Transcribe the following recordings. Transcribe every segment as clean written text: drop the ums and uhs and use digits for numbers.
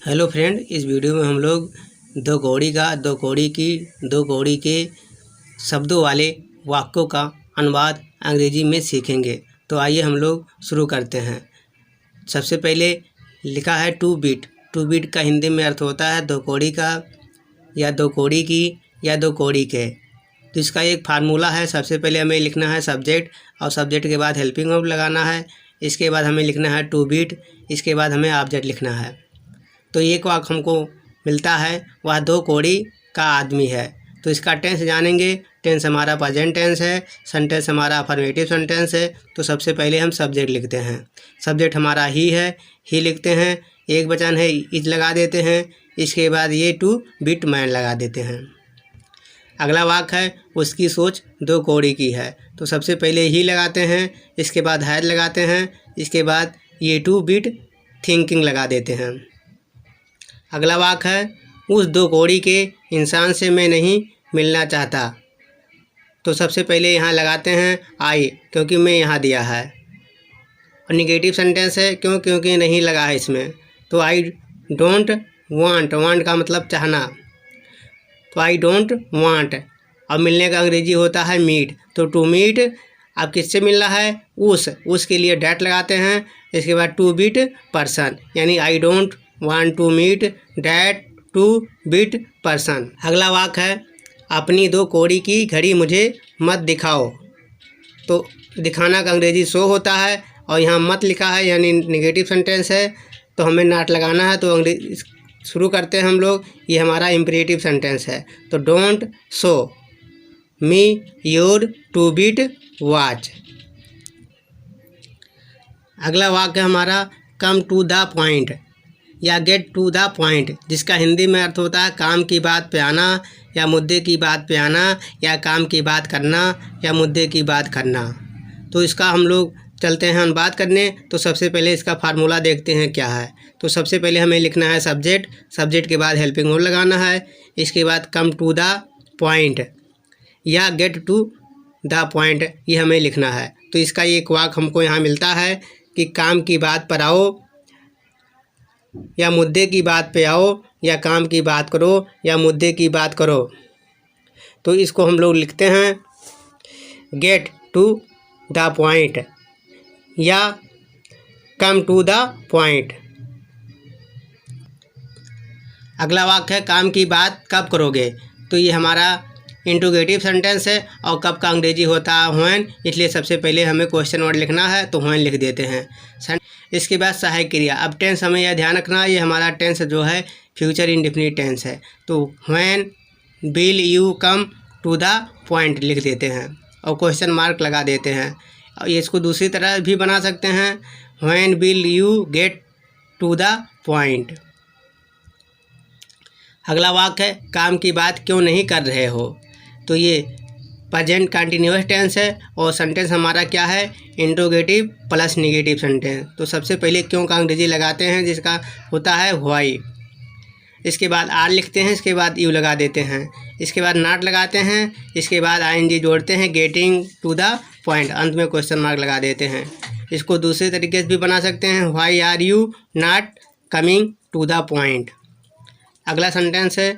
Hello friend, इस video में हम लोग दो कौड़ी के शब्दों वाले वाक्यों का अनुवाद अंग्रेजी में सीखेंगे। तो आइए हम लोग शुरू करते हैं। सबसे पहले लिखा है टू बीट। टू बीट का हिंदी में अर्थ होता है दो कौड़ी का, या दो कौड़ी की, या दो कौड़ी के। तो इसका एक फार्मूला है। सबसे पहले हमें लिखना है सब्जेक्ट, और सब्जेक्ट के बाद हेल्पिंग वर्ब लगाना है। इसके बाद हमें लिखना है टू बीट। इसके बाद हमें ऑब्जेक्ट लिखना है। तो एक वाक्य हमको मिलता है, वह दो कौड़ी का आदमी है। तो इसका टेंस जानेंगे। टेंस हमारा प्रेजेंट टेंस है, सेंटेंस हमारा अफर्मेटिव सेंटेंस है। तो सबसे पहले हम सब्जेक्ट लिखते हैं। सब्जेक्ट हमारा ही है, ही लिखते हैं। एक वचन है, इज लगा देते हैं। इसके बाद ये टू बीट मैन लगा देते हैं। अगला वाक्य है, उसकी सोच दो कौड़ी की है। तो सबसे पहले ही लगाते हैं, इसके बाद हैड लगाते हैं। इसके बाद ये टू बीट थिंकिंग लगा देते हैं। अगला वाक्य है, उस दो कौड़ी के इंसान से मैं नहीं मिलना चाहता। तो सबसे पहले यहाँ लगाते हैं आई, क्योंकि मैं यहाँ दिया है। और निगेटिव सेंटेंस है, क्योंकि नहीं लगा है इसमें। तो आई डोंट वांट, वांट का मतलब चाहना। तो आई डोंट वांट। और मिलने का अंग्रेजी होता है मीट। तो टू मीट, अब किससे मिलना है? उस के लिए डैट लगाते हैं। इसके बाद टू बीट पर्सन, यानी I don't want to meet that two bit person. अगला वाक्य है, अपनी दो कौड़ी की घड़ी मुझे मत दिखाओ। तो दिखाना का अंग्रेजी शो होता है, और यहाँ मत लिखा है, यानी निगेटिव सेंटेंस है। तो हमें नॉट लगाना है। तो अंग्रेजी शुरू करते हैं हम लोग। ये हमारा इम्परेटिव सेंटेंस है। तो don't show me your two bit watch. अगला वाक्य हमारा कम टू द पॉइंट या गेट टू द पॉइंट, जिसका हिंदी में अर्थ होता है काम की बात पे आना, या मुद्दे की बात पे आना, या काम की बात करना, या मुद्दे की बात करना। तो इसका हम लोग चलते हैं अनुवाद करने। तो सबसे पहले इसका फार्मूला देखते हैं क्या है। तो सबसे पहले हमें लिखना है सब्जेक्ट, सब्जेक्ट के बाद हेल्पिंग वर्ब लगाना है। इसके बाद कम टू द पॉइंट या गेट टू द पॉइंट, ये हमें लिखना है। तो इसका एक वाक्य हमको यहाँ मिलता है कि काम की बात पर आओ, या मुद्दे की बात पे आओ, या काम की बात करो, या मुद्दे की बात करो। तो इसको हम लोग लिखते हैं गेट टू द पॉइंट या कम टू द पॉइंट। अगला वाक्य है, काम की बात कब करोगे। तो ये हमारा इंट्रोगेटिव सेंटेंस है, और कब का अंग्रेजी होता है व्हेन, इसलिए सबसे पहले हमें क्वेश्चन वर्ड लिखना है। तो व्हेन लिख देते हैं। इसके बाद सहायक क्रिया। अब टेंस हमें यह ध्यान रखना है, ये हमारा टेंस जो है फ्यूचर इंडेफिनिट टेंस है। तो when will you come to the point लिख देते हैं, और क्वेश्चन मार्क लगा देते हैं। और ये इसको दूसरी तरह भी बना सकते हैं, when will you get to the point. अगला वाक्य है, काम की बात क्यों नहीं कर रहे हो। तो ये प्रेजेंट कंटिन्यूअस टेंस है, और सेंटेंस हमारा क्या है, इंट्रोगेटिव प्लस निगेटिव सेंटेंस। तो सबसे पहले क्यों का अंग्रेजी लगाते हैं, जिसका होता है व्हाई। इसके बाद आर लिखते हैं, इसके बाद यू लगा देते हैं। इसके बाद नॉट लगाते हैं, इसके बाद आईएनजी जोड़ते हैं, गेटिंग टू द पॉइंट, अंत में क्वेश्चन मार्क लगा देते हैं। इसको दूसरे तरीके से भी बना सकते हैं, why are you not coming to the point. अगला सेंटेंस है,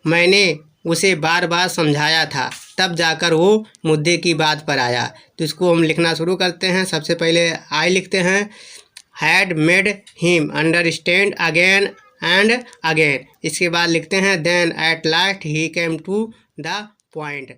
मैंने उसे बार बार समझाया था, तब जाकर वो मुद्दे की बात पर आया। तो इसको हम लिखना शुरू करते हैं। सबसे पहले आई लिखते हैं, had made him understand again and again. इसके बाद लिखते हैं, then at last he came to the point.